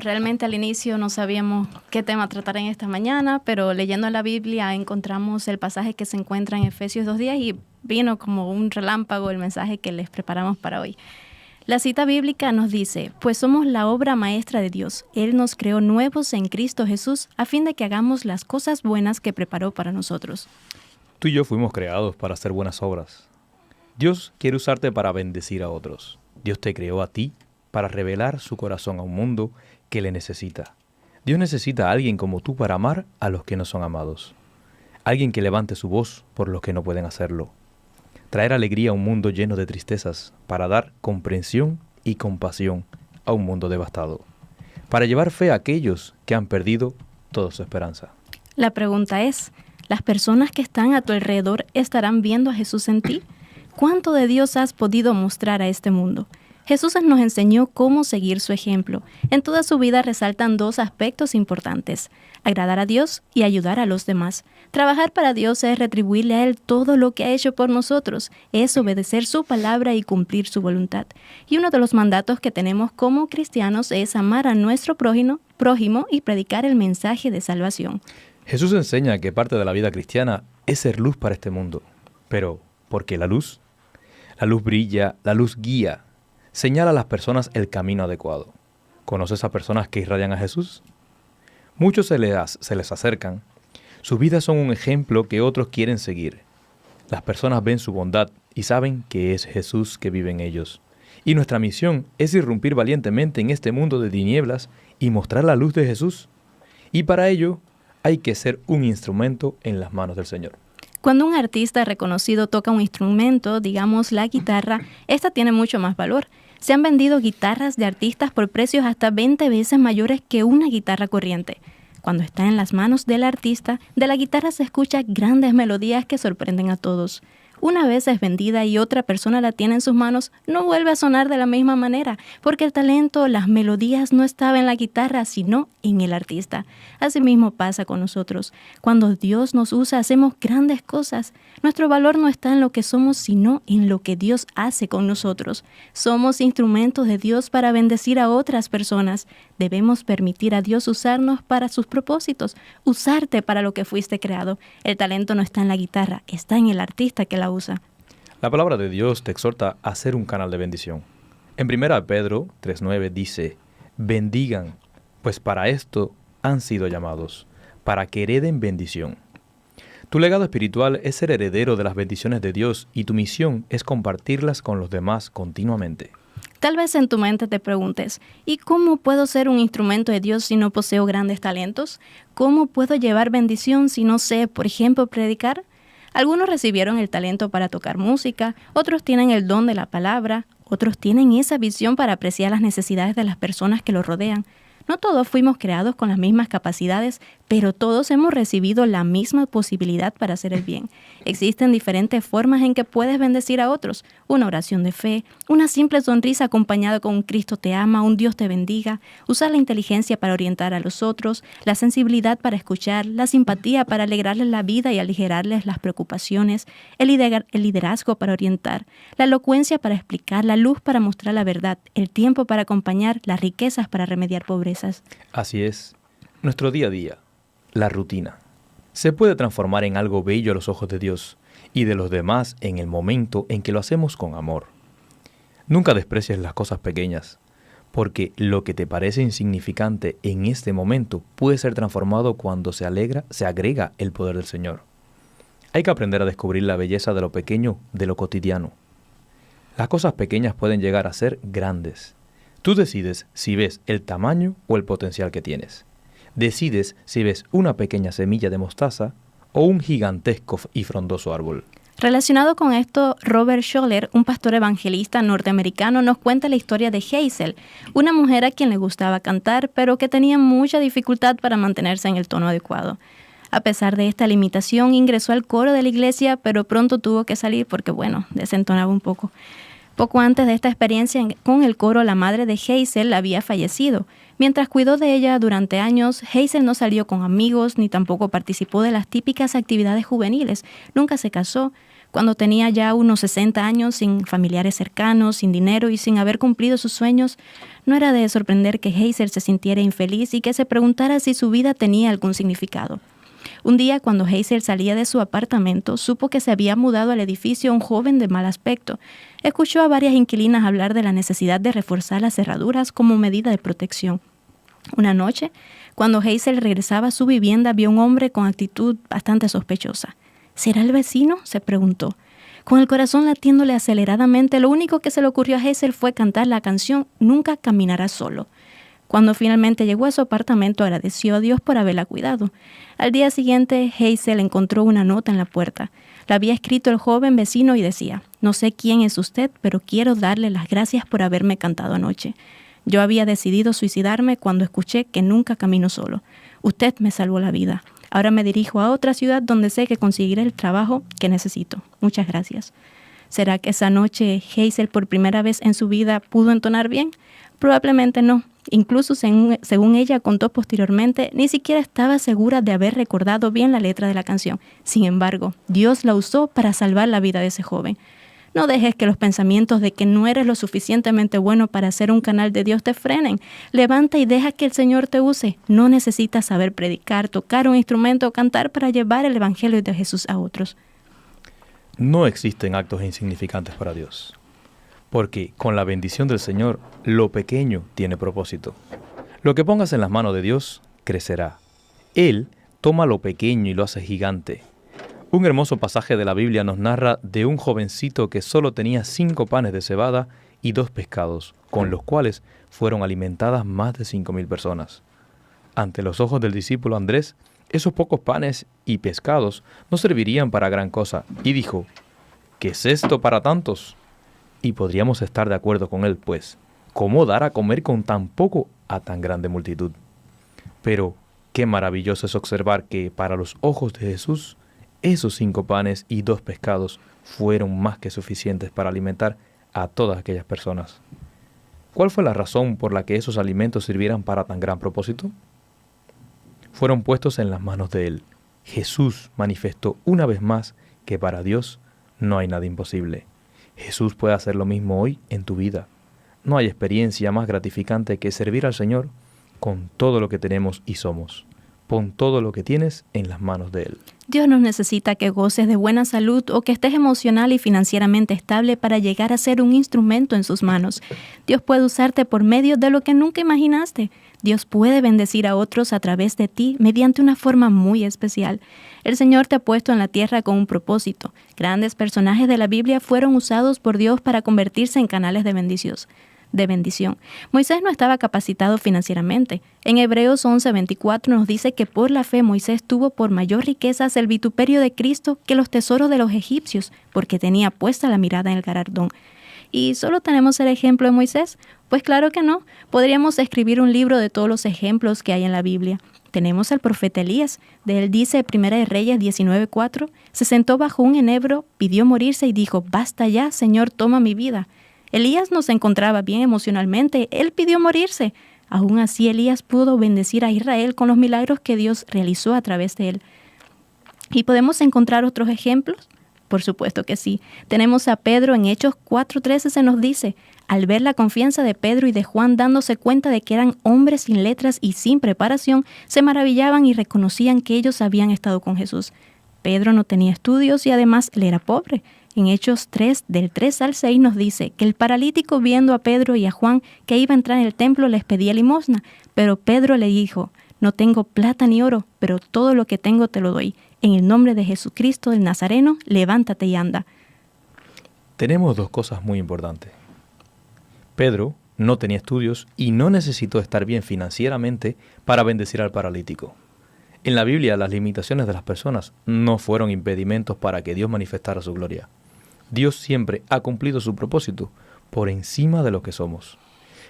realmente al inicio no sabíamos qué tema tratar en esta mañana, pero leyendo la Biblia encontramos el pasaje que se encuentra en Efesios 2:10 y vino como un relámpago el mensaje que les preparamos para hoy. La cita bíblica nos dice, pues somos la obra maestra de Dios. Él nos creó nuevos en Cristo Jesús a fin de que hagamos las cosas buenas que preparó para nosotros. Tú y yo fuimos creados para hacer buenas obras. Dios quiere usarte para bendecir a otros. Dios te creó a ti para revelar su corazón a un mundo que le necesita. Dios necesita a alguien como tú para amar a los que no son amados. Alguien que levante su voz por los que no pueden hacerlo. Traer alegría a un mundo lleno de tristezas para dar comprensión y compasión a un mundo devastado. Para llevar fe a aquellos que han perdido toda su esperanza. La pregunta es, ¿las personas que están a tu alrededor estarán viendo a Jesús en ti? ¿Cuánto de Dios has podido mostrar a este mundo? Jesús nos enseñó cómo seguir su ejemplo. En toda su vida resaltan dos aspectos importantes: agradar a Dios y ayudar a los demás. Trabajar para Dios es retribuirle a Él todo lo que ha hecho por nosotros, es obedecer su palabra y cumplir su voluntad. Y uno de los mandatos que tenemos como cristianos es amar a nuestro prójimo y predicar el mensaje de salvación. Jesús enseña que parte de la vida cristiana es ser luz para este mundo. Pero, ¿por qué la luz? La luz brilla, la luz guía. Señala a las personas el camino adecuado. ¿Conoces a personas que irradian a Jesús? Muchos se les acercan. Sus vidas son un ejemplo que otros quieren seguir. Las personas ven su bondad y saben que es Jesús que vive en ellos. Y nuestra misión es irrumpir valientemente en este mundo de tinieblas y mostrar la luz de Jesús. Y para ello hay que ser un instrumento en las manos del Señor. Cuando un artista reconocido toca un instrumento, digamos la guitarra, esta tiene mucho más valor. Se han vendido guitarras de artistas por precios hasta 20 veces mayores que una guitarra corriente. Cuando está en las manos del artista, de la guitarra se escuchan grandes melodías que sorprenden a todos. Una vez es vendida y otra persona la tiene en sus manos, no vuelve a sonar de la misma manera, porque el talento, las melodías no estaba en la guitarra, sino en el artista. Asimismo pasa con nosotros. Cuando Dios nos usa, hacemos grandes cosas. Nuestro valor no está en lo que somos, sino en lo que Dios hace con nosotros. Somos instrumentos de Dios para bendecir a otras personas. Debemos permitir a Dios usarnos para sus propósitos, usarte para lo que fuiste creado. El talento no está en la guitarra, está en el artista que la usa. La palabra de Dios te exhorta a ser un canal de bendición. En 1 Pedro 3:9 dice, bendigan, pues para esto han sido llamados, para que hereden bendición. Tu legado espiritual es ser heredero de las bendiciones de Dios y tu misión es compartirlas con los demás continuamente. Tal vez en tu mente te preguntes, ¿y cómo puedo ser un instrumento de Dios si no poseo grandes talentos? ¿Cómo puedo llevar bendición si no sé, por ejemplo, predicar? Algunos recibieron el talento para tocar música, otros tienen el don de la palabra, otros tienen esa visión para apreciar las necesidades de las personas que los rodean. No todos fuimos creados con las mismas capacidades, pero todos hemos recibido la misma posibilidad para hacer el bien. Existen diferentes formas en que puedes bendecir a otros. Una oración de fe, una simple sonrisa acompañada con un Cristo te ama, un Dios te bendiga, usar la inteligencia para orientar a los otros, la sensibilidad para escuchar, la simpatía para alegrarles la vida y aligerarles las preocupaciones, el liderazgo para orientar, la elocuencia para explicar, la luz para mostrar la verdad, el tiempo para acompañar, las riquezas para remediar pobrezas. Así es, nuestro día a día, la rutina, se puede transformar en algo bello a los ojos de Dios y de los demás en el momento en que lo hacemos con amor. Nunca desprecies las cosas pequeñas, porque lo que te parece insignificante en este momento puede ser transformado cuando se agrega el poder del Señor. Hay que aprender a descubrir la belleza de lo pequeño, de lo cotidiano. Las cosas pequeñas pueden llegar a ser grandes. Tú decides si ves el tamaño o el potencial que tienes. Decides si ves una pequeña semilla de mostaza o un gigantesco y frondoso árbol. Relacionado con esto, Robert Schuller, un pastor evangelista norteamericano, nos cuenta la historia de Hazel, una mujer a quien le gustaba cantar, pero que tenía mucha dificultad para mantenerse en el tono adecuado. A pesar de esta limitación, ingresó al coro de la iglesia, pero pronto tuvo que salir porque, desentonaba un poco. Poco antes de esta experiencia con el coro, la madre de Hazel había fallecido. Mientras cuidó de ella durante años, Hazel no salió con amigos ni tampoco participó de las típicas actividades juveniles. Nunca se casó. Cuando tenía ya unos 60 años, sin familiares cercanos, sin dinero y sin haber cumplido sus sueños, no era de sorprender que Hazel se sintiera infeliz y que se preguntara si su vida tenía algún significado. Un día, cuando Hazel salía de su apartamento, supo que se había mudado al edificio un joven de mal aspecto. Escuchó a varias inquilinas hablar de la necesidad de reforzar las cerraduras como medida de protección. Una noche, cuando Hazel regresaba a su vivienda, vio un hombre con actitud bastante sospechosa. ¿Será el vecino?, se preguntó. Con el corazón latiéndole aceleradamente, lo único que se le ocurrió a Hazel fue cantar la canción Nunca caminarás solo. Cuando finalmente llegó a su apartamento, agradeció a Dios por haberla cuidado. Al día siguiente, Hazel encontró una nota en la puerta. La había escrito el joven vecino y decía: «No sé quién es usted, pero quiero darle las gracias por haberme cantado anoche. Yo había decidido suicidarme cuando escuché que nunca camino solo. Usted me salvó la vida. Ahora me dirijo a otra ciudad donde sé que conseguiré el trabajo que necesito. Muchas gracias». ¿Será que esa noche Hazel por primera vez en su vida pudo entonar bien? Probablemente no. Incluso, según ella contó posteriormente, ni siquiera estaba segura de haber recordado bien la letra de la canción. Sin embargo, Dios la usó para salvar la vida de ese joven. No dejes que los pensamientos de que no eres lo suficientemente bueno para ser un canal de Dios te frenen. Levanta y deja que el Señor te use. No necesitas saber predicar, tocar un instrumento o cantar para llevar el Evangelio de Jesús a otros. No existen actos insignificantes para Dios, porque con la bendición del Señor, lo pequeño tiene propósito. Lo que pongas en las manos de Dios, crecerá. Él toma lo pequeño y lo hace gigante. Un hermoso pasaje de la Biblia nos narra de un jovencito que solo tenía 5 panes de cebada y 2 pescados, con los cuales fueron alimentadas más de 5,000 personas. Ante los ojos del discípulo Andrés, esos pocos panes y pescados no servirían para gran cosa, y dijo: «¿Qué es esto para tantos?». Y podríamos estar de acuerdo con él, pues, ¿cómo dar a comer con tan poco a tan grande multitud? Pero qué maravilloso es observar que para los ojos de Jesús, esos 5 panes y 2 pescados fueron más que suficientes para alimentar a todas aquellas personas. ¿Cuál fue la razón por la que esos alimentos sirvieran para tan gran propósito? Fueron puestos en las manos de Él. Jesús manifestó una vez más que para Dios no hay nada imposible. Jesús puede hacer lo mismo hoy en tu vida. No hay experiencia más gratificante que servir al Señor con todo lo que tenemos y somos. Pon todo lo que tienes en las manos de Él. Dios no necesita que goces de buena salud o que estés emocional y financieramente estable para llegar a ser un instrumento en sus manos. Dios puede usarte por medio de lo que nunca imaginaste. Dios puede bendecir a otros a través de ti mediante una forma muy especial. El Señor te ha puesto en la tierra con un propósito. Grandes personajes de la Biblia fueron usados por Dios para convertirse en canales de bendición. Moisés no estaba capacitado financieramente. En Hebreos 11:24 nos dice que por la fe Moisés tuvo por mayor riquezas el vituperio de Cristo que los tesoros de los egipcios, porque tenía puesta la mirada en el galardón. ¿Y solo tenemos el ejemplo de Moisés? Pues claro que no. Podríamos escribir un libro de todos los ejemplos que hay en la Biblia. Tenemos al profeta Elías. De él dice 1 Reyes 19:4, se sentó bajo un enebro, pidió morirse y dijo: «Basta ya, Señor, toma mi vida». Elías no se encontraba bien emocionalmente, él pidió morirse. Aún así, Elías pudo bendecir a Israel con los milagros que Dios realizó a través de él. ¿Y podemos encontrar otros ejemplos? Por supuesto que sí. Tenemos a Pedro en Hechos 4:13, se nos dice: al ver la confianza de Pedro y de Juan dándose cuenta de que eran hombres sin letras y sin preparación, se maravillaban y reconocían que ellos habían estado con Jesús. Pedro no tenía estudios y además él era pobre. En Hechos 3, del 3 al 6 nos dice que el paralítico, viendo a Pedro y a Juan que iba a entrar en el templo, les pedía limosna. Pero Pedro le dijo: «No tengo plata ni oro, pero todo lo que tengo te lo doy. En el nombre de Jesucristo del Nazareno, levántate y anda». Tenemos 2 cosas muy importantes. Pedro no tenía estudios y no necesitó estar bien financieramente para bendecir al paralítico. En la Biblia, las limitaciones de las personas no fueron impedimentos para que Dios manifestara su gloria. Dios siempre ha cumplido su propósito por encima de lo que somos.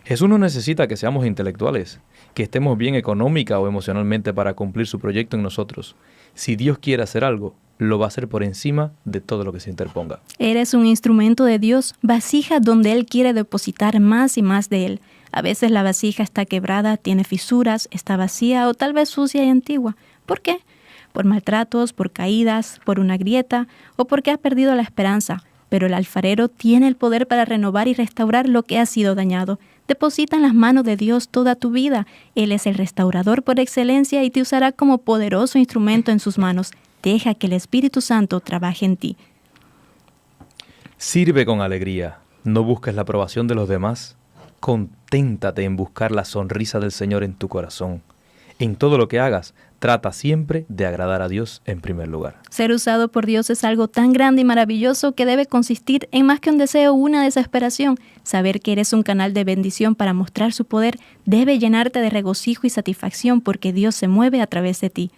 Jesús no necesita que seamos intelectuales, que estemos bien económica o emocionalmente para cumplir su proyecto en nosotros. Si Dios quiere hacer algo, lo va a hacer por encima de todo lo que se interponga. Eres un instrumento de Dios, vasija donde Él quiere depositar más y más de Él. A veces la vasija está quebrada, tiene fisuras, está vacía o tal vez sucia y antigua. ¿Por qué? por maltratos, por caídas, por una grieta o porque has perdido la esperanza. Pero el alfarero tiene el poder para renovar y restaurar lo que ha sido dañado. Deposita en las manos de Dios toda tu vida. Él es el restaurador por excelencia y te usará como poderoso instrumento en sus manos. Deja que el Espíritu Santo trabaje en ti. Sirve con alegría. No busques la aprobación de los demás. Conténtate en buscar la sonrisa del Señor en tu corazón. En todo lo que hagas, trata siempre de agradar a Dios en primer lugar. Ser usado por Dios es algo tan grande y maravilloso que debe consistir en más que un deseo o una desesperación. Saber que eres un canal de bendición para mostrar su poder debe llenarte de regocijo y satisfacción porque Dios se mueve a través de ti.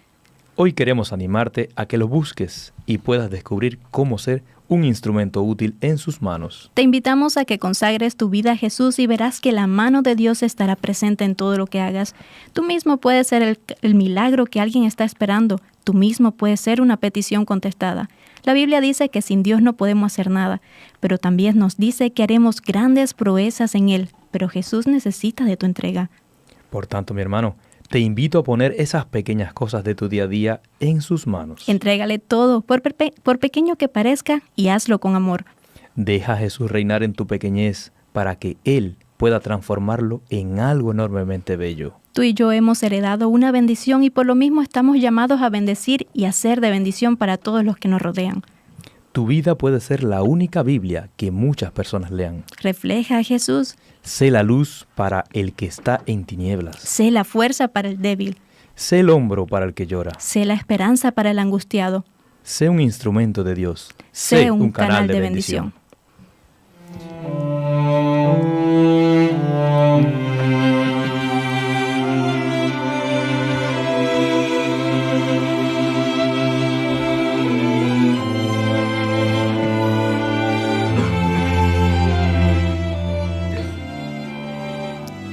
Hoy queremos animarte a que lo busques y puedas descubrir cómo ser un instrumento útil en sus manos. Te invitamos a que consagres tu vida a Jesús y verás que la mano de Dios estará presente en todo lo que hagas. Tú mismo puedes ser el milagro que alguien está esperando. Tú mismo puedes ser una petición contestada. La Biblia dice que sin Dios no podemos hacer nada, pero también nos dice que haremos grandes proezas en Él. Pero Jesús necesita de tu entrega. Por tanto, mi hermano, te invito a poner esas pequeñas cosas de tu día a día en sus manos. Entrégale todo, por pequeño que parezca, y hazlo con amor. Deja a Jesús reinar en tu pequeñez para que Él pueda transformarlo en algo enormemente bello. Tú y yo hemos heredado una bendición y por lo mismo estamos llamados a bendecir y a ser de bendición para todos los que nos rodean. Tu vida puede ser la única Biblia que muchas personas lean. Refleja a Jesús. Sé la luz para el que está en tinieblas. Sé la fuerza para el débil. Sé el hombro para el que llora. Sé la esperanza para el angustiado. Sé un instrumento de Dios. Sé un canal de bendición.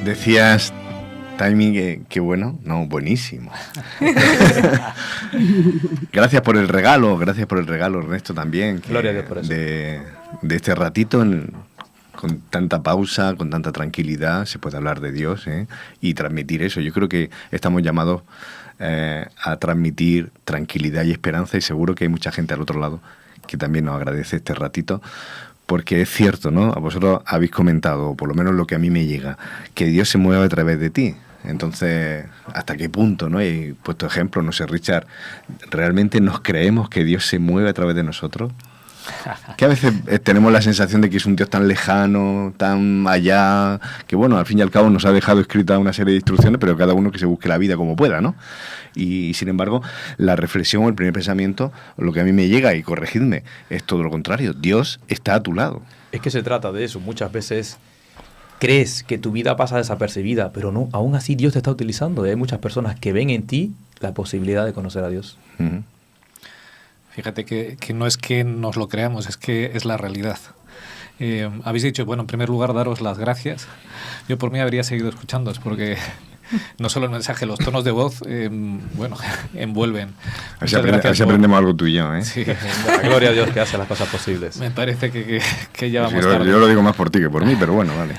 Decías, Taimi, que bueno, no, buenísimo. Gracias por el regalo, Ernesto, también. Gloria a Dios por eso. De este ratito, con tanta pausa, con tanta tranquilidad, se puede hablar de Dios, y transmitir eso. Yo creo que estamos llamados a transmitir tranquilidad y esperanza, y seguro que hay mucha gente al otro lado que también nos agradece este ratito. Porque es cierto, ¿no? A vosotros habéis comentado, o por lo menos lo que a mí me llega, que Dios se mueve a través de ti. Entonces, ¿hasta qué punto, no? He puesto ejemplos, no sé, Richard, ¿realmente nos creemos que Dios se mueve a través de nosotros? Que a veces tenemos la sensación de que es un Dios tan lejano, tan allá, que bueno, al fin y al cabo nos ha dejado escrita una serie de instrucciones, pero cada uno que se busque la vida como pueda, ¿no? Y sin embargo, la reflexión o el primer pensamiento, lo que a mí me llega, y corregidme, es todo lo contrario. Dios está a tu lado. Es que se trata de eso. Muchas veces crees que tu vida pasa desapercibida, pero no, aún así Dios te está utilizando. Hay muchas personas que ven en ti la posibilidad de conocer a Dios. Uh-huh. Fíjate que no es que nos lo creamos, es que es la realidad. Habéis dicho, bueno, en primer lugar, daros las gracias. Yo por mí habría seguido escuchándoos, porque no solo el mensaje, los tonos de voz, bueno, envuelven. Así aprendemos algo tú y yo, ¿eh? Sí. Gloria a Dios que hace las cosas posibles. Me parece que ya vamos Sí, tarde. yo lo digo más por ti que por mí, pero bueno, vale.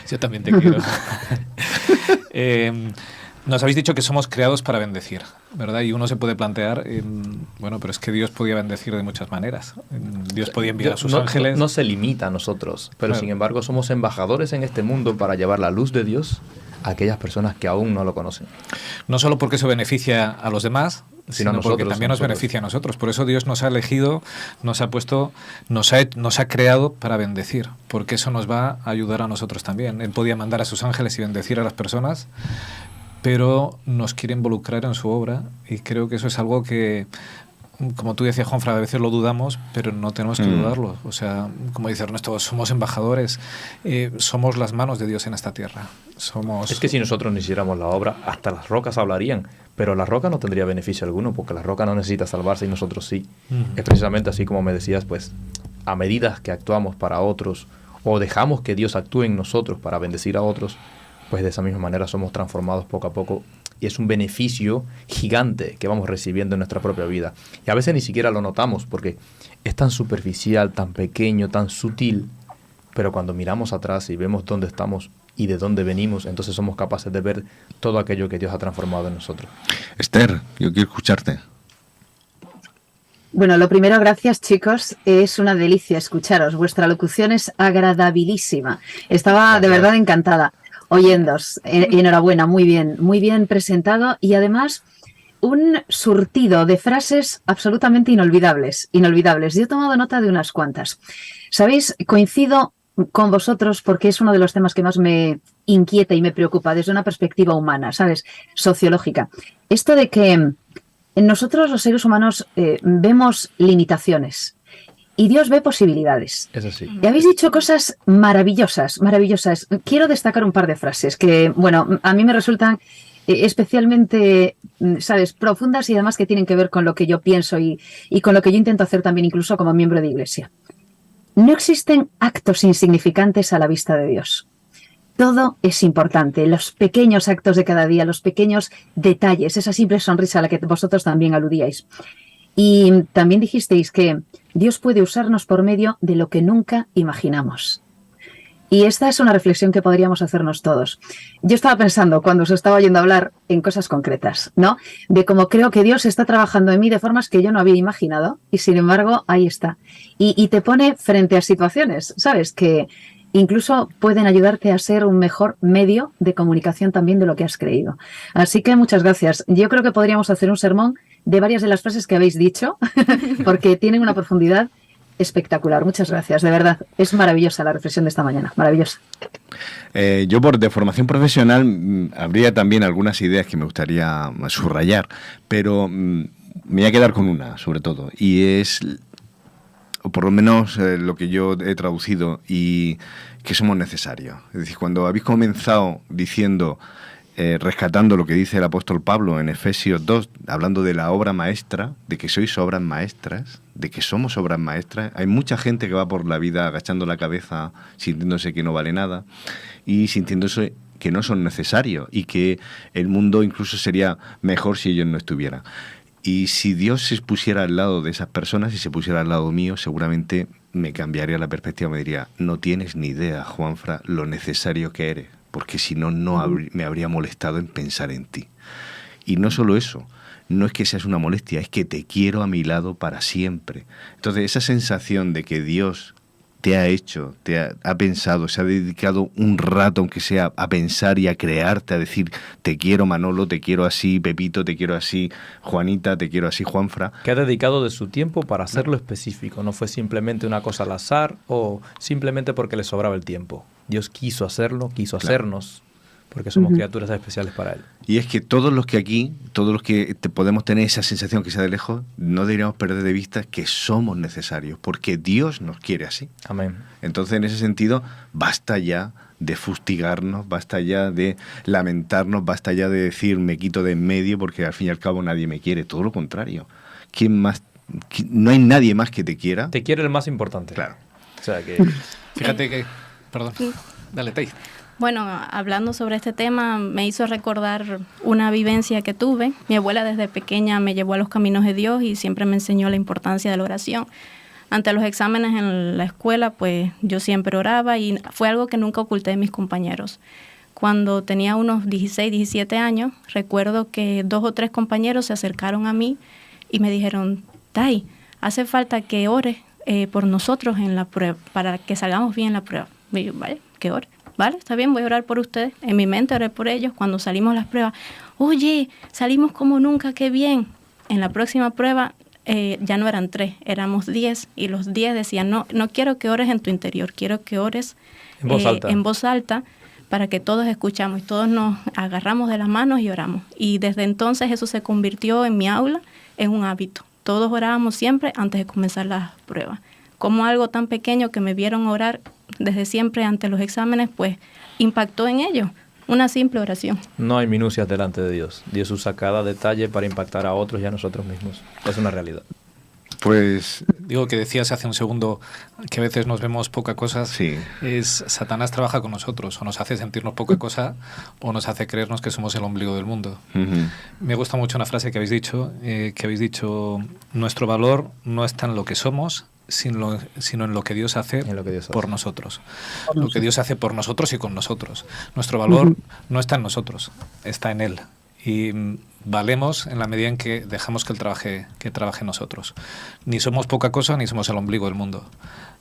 Yo también te quiero. Nos habéis dicho que somos creados para bendecir, ¿verdad? Y uno se puede plantear, bueno, pero es que Dios podía bendecir de muchas maneras. Dios podía enviar a sus ángeles. No se limita a nosotros, pero Claro. sin embargo somos embajadores en este mundo para llevar la luz de Dios a aquellas personas que aún no lo conocen. No solo porque eso beneficia a los demás, sino nosotros, porque también nos nosotros. beneficia a nosotros. Por eso Dios nos ha elegido, nos ha puesto, nos ha creado para bendecir, porque eso nos va a ayudar a nosotros también. Él podía mandar a sus ángeles y bendecir a las personas, pero nos quiere involucrar en su obra, y creo que eso es algo que, como tú decías, Juanfra, a veces lo dudamos, pero no tenemos que dudarlo. O sea, como dice Ernesto, somos embajadores, somos las manos de Dios en esta tierra. Es que si nosotros no hiciéramos la obra, hasta las rocas hablarían, pero la roca no tendría beneficio alguno, porque la roca no necesita salvarse y nosotros sí. Es precisamente así como me decías, pues, a medida que actuamos para otros, o dejamos que Dios actúe en nosotros para bendecir a otros, pues de esa misma manera somos transformados poco a poco, y es un beneficio gigante que vamos recibiendo en nuestra propia vida. Y a veces ni siquiera lo notamos, porque es tan superficial, tan pequeño, tan sutil, pero cuando miramos atrás y vemos dónde estamos y de dónde venimos, entonces somos capaces de ver todo aquello que Dios ha transformado en nosotros. Esther, yo quiero escucharte. Bueno, lo primero, gracias chicos, es una delicia escucharos, vuestra locución es agradabilísima, estaba de verdad encantada oyéndos, enhorabuena, muy bien presentado y además un surtido de frases absolutamente inolvidables. Yo he tomado nota de unas cuantas. ¿Sabéis? Coincido con vosotros porque es uno de los temas que más me inquieta y me preocupa desde una perspectiva humana, ¿sabes? Sociológica. Esto de que nosotros los seres humanos vemos limitaciones y Dios ve posibilidades. Es así. Y habéis dicho cosas maravillosas. Quiero destacar un par de frases que, bueno, a mí me resultan especialmente, ¿sabes?, profundas y además que tienen que ver con lo que yo pienso y con lo que yo intento hacer también incluso como miembro de iglesia. No existen actos insignificantes a la vista de Dios. Todo es importante, los pequeños actos de cada día, los pequeños detalles, esa simple sonrisa a la que vosotros también aludíais. Y también dijisteis que Dios puede usarnos por medio de lo que nunca imaginamos. Y esta es una reflexión que podríamos hacernos todos. Yo estaba pensando, cuando os estaba oyendo hablar, en cosas concretas, ¿no? De cómo creo que Dios está trabajando en mí de formas que yo no había imaginado y, sin embargo, ahí está. Y te pone frente a situaciones, ¿sabes?, que incluso pueden ayudarte a ser un mejor medio de comunicación también de lo que has creído. Así que muchas gracias. Yo creo que podríamos hacer un sermón de varias de las frases que habéis dicho, porque tienen una profundidad espectacular. Muchas gracias, de verdad. Es maravillosa la reflexión de esta mañana, maravillosa. Yo de formación profesional habría también algunas ideas que me gustaría subrayar, pero me voy a quedar con una, sobre todo, y es, o por lo menos lo que yo he traducido, y que somos necesarios. Es decir, cuando habéis comenzado diciendo, rescatando lo que dice el apóstol Pablo en Efesios 2, hablando de la obra maestra, de que sois obras maestras, de que somos obras maestras. Hay mucha gente que va por la vida agachando la cabeza, sintiéndose que no vale nada y sintiéndose que no son necesarios y que el mundo incluso sería mejor si ellos no estuvieran. Y si Dios se pusiera al lado de esas personas y se pusiera al lado mío, seguramente me cambiaría la perspectiva, me diría, no tienes ni idea, Juanfra, lo necesario que eres, porque si no, me habría molestado en pensar en ti. Y no solo eso, no es que seas una molestia, es que te quiero a mi lado para siempre. Entonces, esa sensación de que Dios te ha hecho, ha pensado, se ha dedicado un rato, aunque sea, a pensar y a crearte, a decir, te quiero Manolo, te quiero así, Pepito, te quiero así, Juanita, te quiero así, Juanfra. Que ha dedicado de su tiempo para hacerlo específico, no fue simplemente una cosa al azar o simplemente porque le sobraba el tiempo. Dios quiso hacerlo, quiso hacernos, porque somos criaturas especiales para Él. Y es que todos los que aquí, todos los que podemos tener esa sensación que sea de lejos, no deberíamos perder de vista que somos necesarios, porque Dios nos quiere así. Amén. Entonces, en ese sentido, basta ya de fustigarnos, basta ya de lamentarnos, basta ya de decir me quito de en medio porque al fin y al cabo nadie me quiere. Todo lo contrario. ¿Quién más? No hay nadie más que te quiera. Te quiere el más importante. Claro. O sea que... Fíjate que... Perdón. Dale, Tay. Bueno, hablando sobre este tema, me hizo recordar una vivencia que tuve. Mi abuela desde pequeña me llevó a los caminos de Dios y siempre me enseñó la importancia de la oración. Ante los exámenes en la escuela, pues yo siempre oraba y fue algo que nunca oculté de mis compañeros. Cuando tenía unos 16, 17 años, recuerdo que 2 o 3 compañeros se acercaron a mí y me dijeron, Tay, hace falta que ores por nosotros en la prueba, para que salgamos bien en la prueba. Y yo, vale, que ore. Vale, está bien, voy a orar por ustedes. En mi mente oré por ellos. Cuando salimos a las pruebas, oye, salimos como nunca, qué bien. En la próxima prueba ya no eran 3, éramos 10. Y los 10 decían, no quiero que ores en tu interior, quiero que ores en voz alta para que todos escuchamos y todos nos agarramos de las manos y oramos. Y desde entonces eso se convirtió en mi aula en un hábito. Todos orábamos siempre antes de comenzar las pruebas. Como algo tan pequeño que me vieron orar desde siempre ante los exámenes, pues impactó en ellos. Una simple oración. No hay minucias delante de Dios. Dios usa cada detalle para impactar a otros y a nosotros mismos. Es una realidad. Pues... Digo que decías hace un segundo que a veces nos vemos poca cosa. Sí. Satanás trabaja con nosotros, o nos hace sentirnos poca cosa, o nos hace creernos que somos el ombligo del mundo. Me gusta mucho una frase que habéis dicho, nuestro valor no está en lo que somos, sino en lo que Dios hace por nosotros. Lo que Dios hace por nosotros y con nosotros. Nuestro valor no está en nosotros, está en Él. Y valemos en la medida en que dejamos que Él trabaje en nosotros. Ni somos poca cosa, ni somos el ombligo del mundo.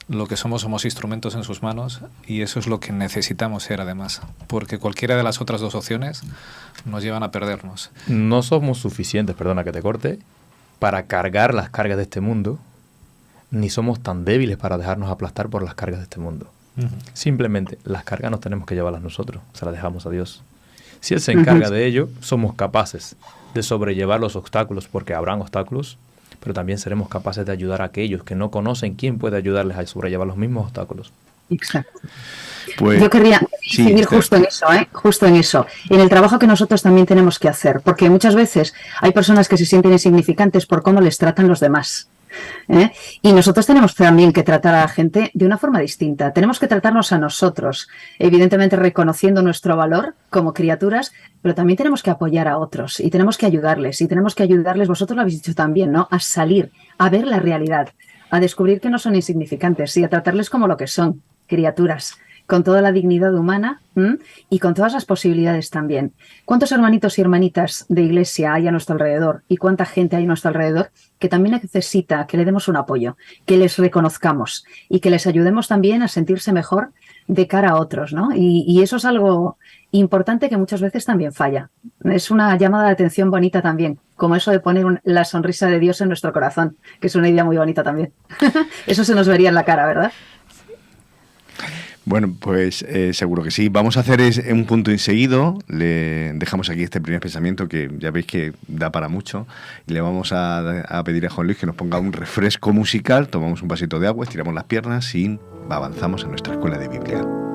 Lo que somos instrumentos en sus manos, y eso es lo que necesitamos ser además, porque cualquiera de las otras dos opciones nos llevan a perdernos. No somos suficientes, perdona que te corte, para cargar las cargas de este mundo, ni somos tan débiles para dejarnos aplastar por las cargas de este mundo. Simplemente las cargas nos tenemos que llevarlas nosotros, se las dejamos a Dios. Si Él se encarga de ello, somos capaces de sobrellevar los obstáculos, porque habrán obstáculos, pero también seremos capaces de ayudar a aquellos que no conocen quién puede ayudarles a sobrellevar los mismos obstáculos. Exacto. Pues, yo querría incidir justo en eso, justo en eso, en el trabajo que nosotros también tenemos que hacer, porque muchas veces hay personas que se sienten insignificantes por cómo les tratan los demás. Y nosotros tenemos también que tratar a la gente de una forma distinta. Tenemos que tratarnos a nosotros, evidentemente reconociendo nuestro valor como criaturas, pero también tenemos que apoyar a otros y tenemos que ayudarles. Y tenemos que ayudarles, vosotros lo habéis dicho también, ¿no? A salir, a ver la realidad, a descubrir que no son insignificantes y a tratarles como lo que son, criaturas, con toda la dignidad humana y con todas las posibilidades también. ¿Cuántos hermanitos y hermanitas de iglesia hay a nuestro alrededor y cuánta gente hay a nuestro alrededor que también necesita que le demos un apoyo, que les reconozcamos y que les ayudemos también a sentirse mejor de cara a otros, ¿no? Y eso es algo importante que muchas veces también falla. Es una llamada de atención bonita también, como eso de poner la sonrisa de Dios en nuestro corazón, que es una idea muy bonita también. Eso se nos vería en la cara, ¿verdad? Bueno, pues seguro que sí. Vamos a hacer un punto enseguido. Le dejamos aquí este primer pensamiento que ya veis que da para mucho. Y le vamos a pedir a Juan Luis que nos ponga un refresco musical. Tomamos un vasito de agua, estiramos las piernas y avanzamos en nuestra escuela de Biblia.